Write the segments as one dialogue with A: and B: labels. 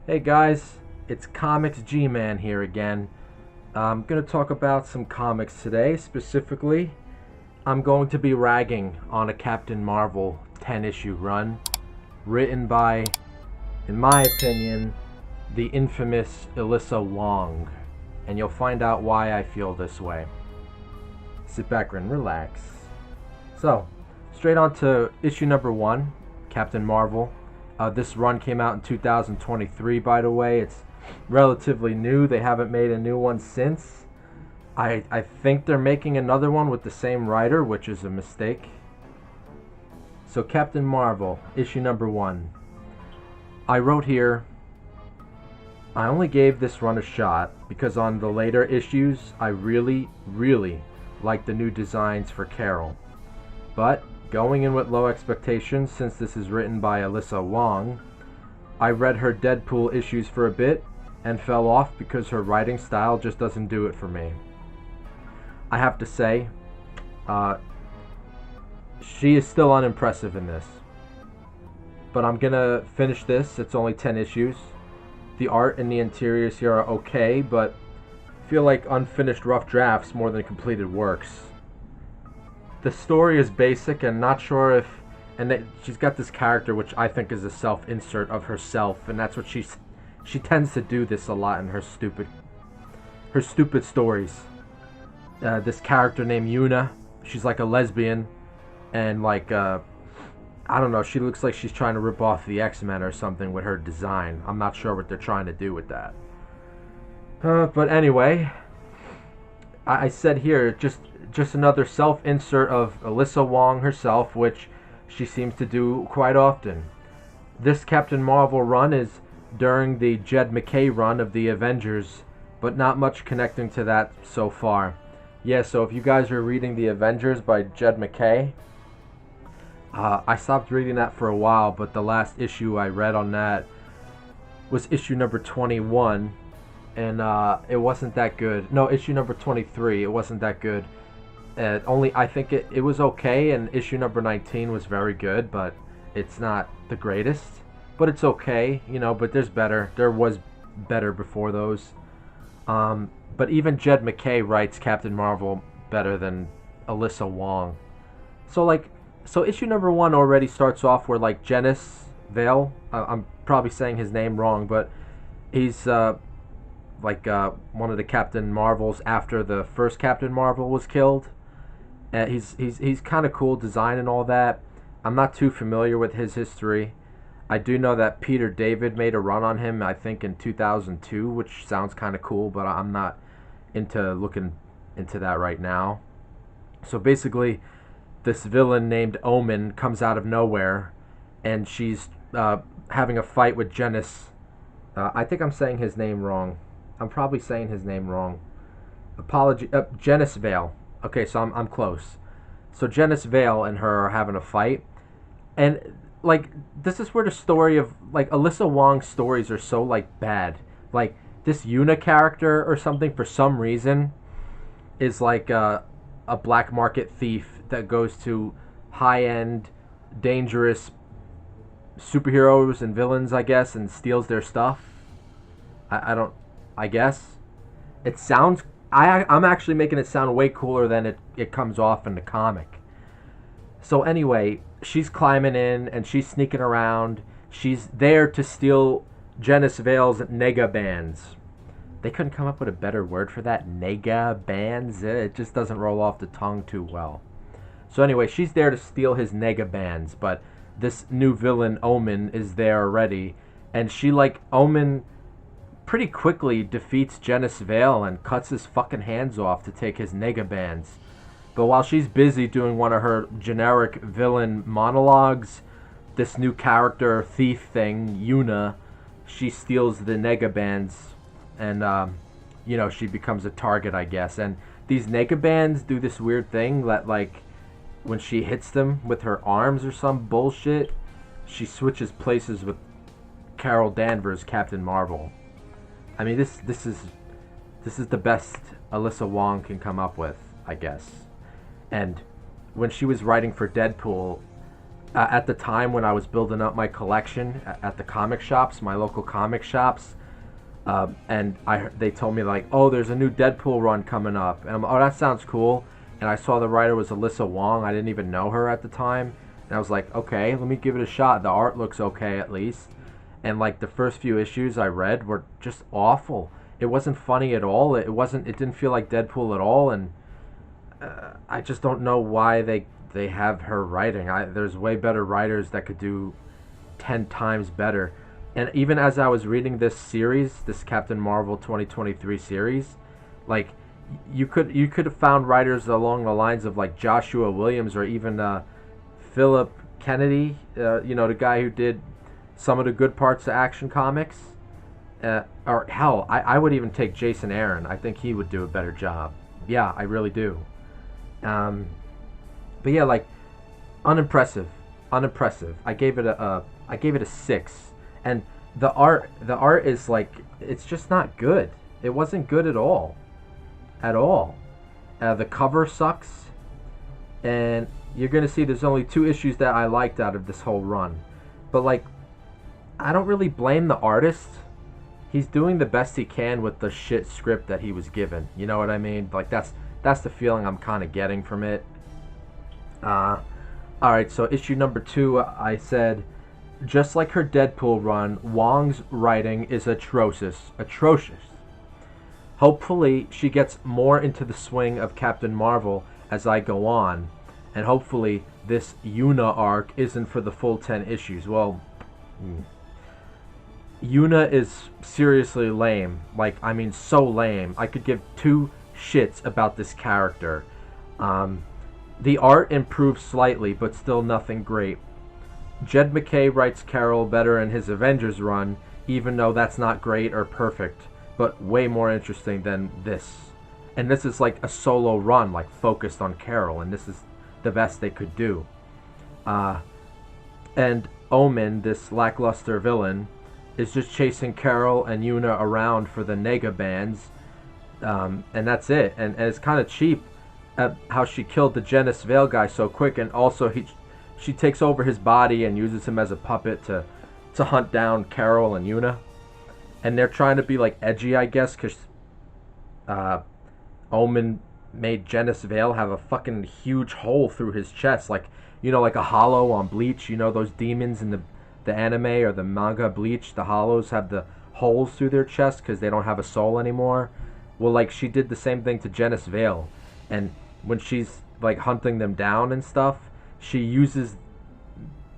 A: Hey guys, it's Comics G-Man here again. I'm going to talk about some comics today. Specifically, I'm going to be ragging on a Captain Marvel 10-issue run written by, in my opinion, the infamous Alyssa Wang. And you'll find out why I feel this way. Sit back and relax. So, straight on to issue number 1, Captain Marvel. This run came out in 2023, by the way. It's relatively new. They haven't made a new one since. I think they're making another one with the same writer, which is a mistake. So Captain Marvel, issue number 1. I wrote here, I only gave this run a shot because on the later issues, I really like the new designs for Carol. But going in with low expectations, since this is written by Alyssa Wang, I read her Deadpool issues for a bit and fell off because her writing style just doesn't do it for me. I have to say, she is still unimpressive in this. But I'm gonna finish this. It's only 10 issues. The art and the interiors here are okay, but feel like unfinished rough drafts more than completed works. The story is basic and not sure if, she's got this character which I think is a self-insert of herself, and that's what she tends to do this a lot in her stupid stories. This character named Yuna, she's like a lesbian, and like I don't know, she looks like she's trying to rip off the X-Men or something with her design. I'm not sure what they're trying to do with that. But anyway, I said here, just another self-insert of Alyssa Wang herself, which she seems to do quite often. This Captain Marvel run is during the Jed MacKay run of the Avengers, but not much connecting to that so far. Yeah, so if you guys are reading the Avengers by Jed MacKay, I stopped reading that for a while, but the last issue I read on that was issue number 21, and it wasn't that good. No, issue number 23, it wasn't that good. I think it was okay, and issue number 19 was very good, but it's not the greatest. But it's okay, but there's better. There was better before those. But even Jed MacKay writes Captain Marvel better than Alyssa Wang. So issue number 1 already starts off where Janice Vale, I'm probably saying his name wrong, but he's one of the Captain Marvels after the first Captain Marvel was killed. He's kind of cool design and all that. I'm not too familiar with his history. I do know that Peter David made a run on him, I think in 2002, which sounds kind of cool, but I'm not into looking into that right now. So basically, this villain named Omen comes out of nowhere, and she's having a fight with Janice. I think I'm saying his name wrong. I'm probably saying his name wrong. Janice Vale. Okay, so I'm close. So Janice Vale and her are having a fight, and this is where the story of Alyssa Wang's stories are so bad. This Yuna character or something, for some reason, is a black market thief that goes to high-end, dangerous superheroes and villains, I guess, and steals their stuff. I guess. It sounds... I'm actually making it sound way cooler than it comes off in the comic. So anyway, she's climbing in and she's sneaking around. She's there to steal Janice Vale's nega bands. They couldn't come up with a better word for that. Nega bands. It just doesn't roll off the tongue too well. So anyway, she's there to steal his nega bands, but this new villain Omen is there already, and Omen pretty quickly defeats Janice Vale and cuts his fucking hands off to take his nega bands. But while she's busy doing one of her generic villain monologues, this new character thief thing, Yuna, she steals the nega bands, and she becomes a target, I guess. And these nega bands do this weird thing that when she hits them with her arms or some bullshit, she switches places with Carol Danvers, Captain Marvel. I mean, this is the best Alyssa Wang can come up with, I guess. And when she was writing for Deadpool, At the time when I was building up my collection at the comic shops, my local comic shops, and they told me like, oh, there's a new Deadpool run coming up, and I'm, oh, that sounds cool. And I saw the writer was Alyssa Wang. I didn't even know her at the time, and I was like, okay, let me give it a shot. The art looks okay at least. And like the first few issues I read were just awful. It wasn't funny at all. It wasn't. It didn't feel like Deadpool at all, and I just don't know why they have her writing. There's way better writers that could do 10 times better. And even as I was reading this series, this Captain Marvel 2023 series, like you could have found writers along the lines of like Joshua Williams or even Philip Kennedy, the guy who did some of the good parts of Action Comics. Or hell, I would even take Jason Aaron. I think he would do a better job. Yeah, I really do. But yeah, like unimpressive. I gave it a 6. And the art is like, it's just not good. It wasn't good at all. The cover sucks. And you're going to see there's only 2 issues that I liked out of this whole run. But like, I don't really blame the artist. He's doing the best he can with the shit script that he was given. You know what I mean? Like that's the feeling I'm kind of getting from it. Alright, so issue number 2, I said, just like her Deadpool run, Wang's writing is atrocious. Hopefully, she gets more into the swing of Captain Marvel as I go on, and hopefully this Yuna arc isn't for the full 10 issues. Well, Yuna is seriously lame. Like, I mean, so lame. I could give 2 shits about this character. The art improved slightly, but still nothing great. Jed MacKay writes Carol better in his Avengers run, even though that's not great or perfect, but way more interesting than this. And this is like a solo run, like focused on Carol, and this is the best they could do. And Omen, this lackluster villain, is just chasing Carol and Yuna around for the nega bands, and that's it. And it's kind of cheap at how she killed the Genis Vale guy so quick, and also she takes over his body and uses him as a puppet to hunt down Carol and Yuna. And they're trying to be like edgy, I guess, because Omen made Genis Vale have a fucking huge hole through his chest, like like a hollow on Bleach. Those demons in the anime or the manga Bleach, the hollows have the holes through their chest because they don't have a soul anymore. Well, like, she did the same thing to Genis Vale, and when she's like hunting them down and stuff, she uses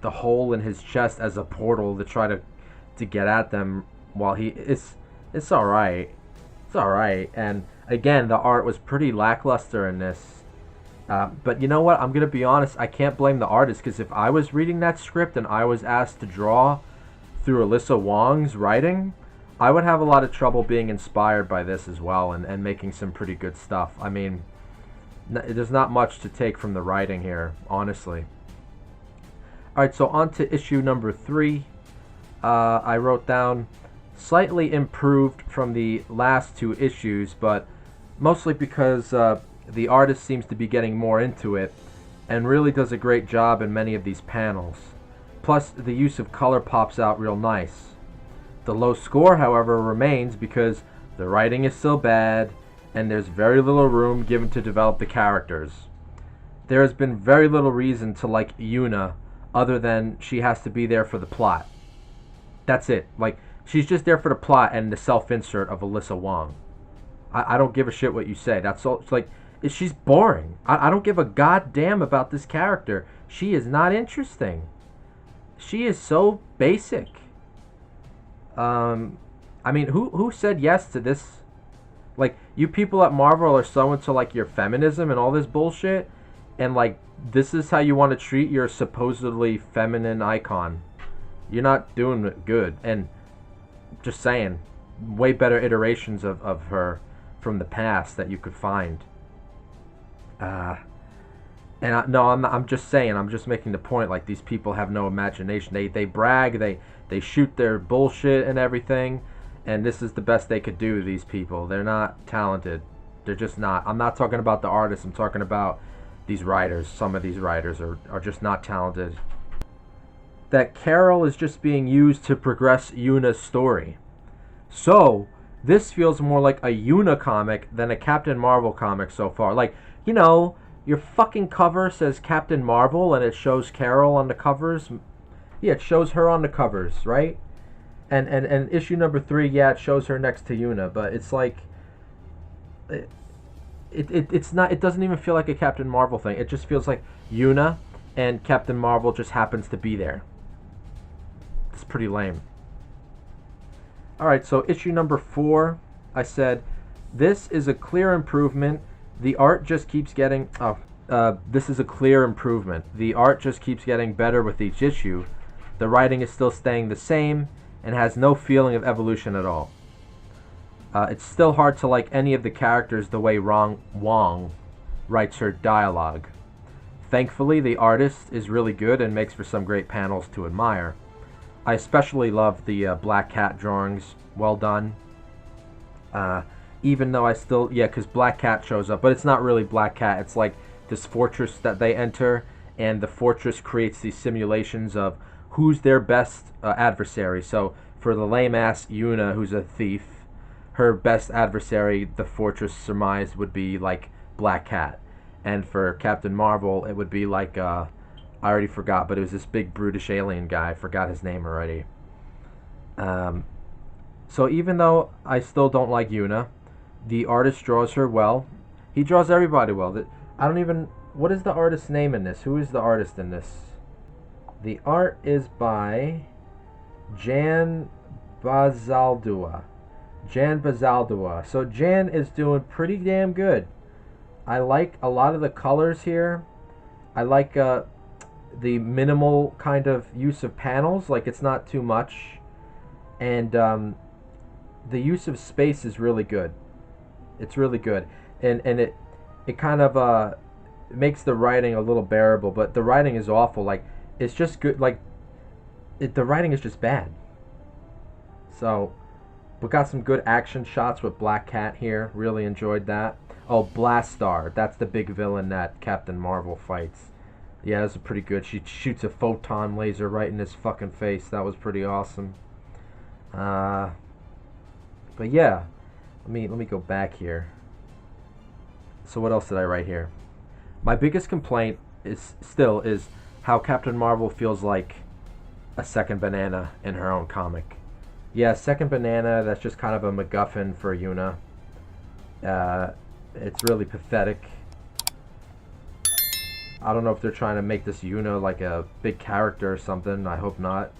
A: the hole in his chest as a portal to try to get at them. While it's all right. And again, the art was pretty lackluster in this. But you know what? I'm gonna be honest. I can't blame the artist, because if I was reading that script and I was asked to draw through Alyssa Wang's writing, I would have a lot of trouble being inspired by this as well and making some pretty good stuff. I mean, there's not much to take from the writing here, honestly. Alright, so on to issue number 3. I wrote down slightly improved from the last 2 issues, but mostly because the artist seems to be getting more into it and really does a great job in many of these panels. Plus, the use of color pops out real nice. The low score, however, remains because the writing is still bad and there's very little room given to develop the characters. There has been very little reason to like Yuna other than she has to be there for the plot. That's it. Like, she's just there for the plot and the self-insert of Alyssa Wang. I don't give a shit what you say. That's all. It's like, she's boring. I don't give a goddamn about this character. She is not interesting. She is so basic. I mean, who said yes to this? Like, you people at Marvel are so into like your feminism and all this bullshit, and like, this is how you want to treat your supposedly feminine icon. You're not doing it good. And just saying, way better iterations of her from the past that you could find. I'm just saying, I'm just making the point, like, these people have no imagination. They brag, they shoot their bullshit and everything, and this is the best they could do, these people. They're not talented. They're just not. I'm not talking about the artists, I'm talking about these writers. Some of these writers are just not talented. that Carol is just being used to progress Yuna's story. So, this feels more like a Yuna comic than a Captain Marvel comic so far. Like, you know, your fucking cover says Captain Marvel and it shows Carol on the covers. Yeah, it shows her on the covers, right? And issue number 3, yeah, it shows her next to Yuna, but it's like it's not, it doesn't even feel like a Captain Marvel thing. It just feels like Yuna and Captain Marvel just happens to be there. It's pretty lame. Alright, so issue number 4, I said, this is a clear improvement. The art just keeps getting... this is a clear improvement. The art just keeps getting better with each issue. The writing is still staying the same and has no feeling of evolution at all. It's still hard to like any of the characters the way Wang writes her dialogue. Thankfully, the artist is really good and makes for some great panels to admire. I especially love the Black Cat drawings. Well done. Even though I still... Yeah, because Black Cat shows up. But it's not really Black Cat. It's like this fortress that they enter. And the fortress creates these simulations of who's their best adversary. So for the lame-ass Yuna, who's a thief, her best adversary, the fortress surmised, would be like Black Cat. And for Captain Marvel, it would be like... I already forgot, but it was this big brutish alien guy. I forgot his name already. So even though I still don't like Yuna, the artist draws her well. He draws everybody well. I don't even... What is the artist's name in this? Who is the artist in this? The art is by Jan Bazaldua. Jan Bazaldua. So Jan is doing pretty damn good. I like a lot of the colors here. I like... the minimal kind of use of panels, like it's not too much, and the use of space is really good. It's really good, and it kind of makes the writing a little bearable, but the writing is awful. Like, it's just good. Like, the writing is just bad. So we got some good action shots with Black Cat here. Really enjoyed that. Oh, Blastar, that's the big villain that Captain Marvel fights. Yeah, that's pretty good. She shoots a photon laser right in his fucking face. That was pretty awesome. But yeah, let me go back here. So what else did I write here? My biggest complaint is how Captain Marvel feels like a second banana in her own comic. Yeah, second banana. That's just kind of a MacGuffin for Yuna. It's really pathetic. I don't know if they're trying to make this Yuna like a big character or something. I hope not.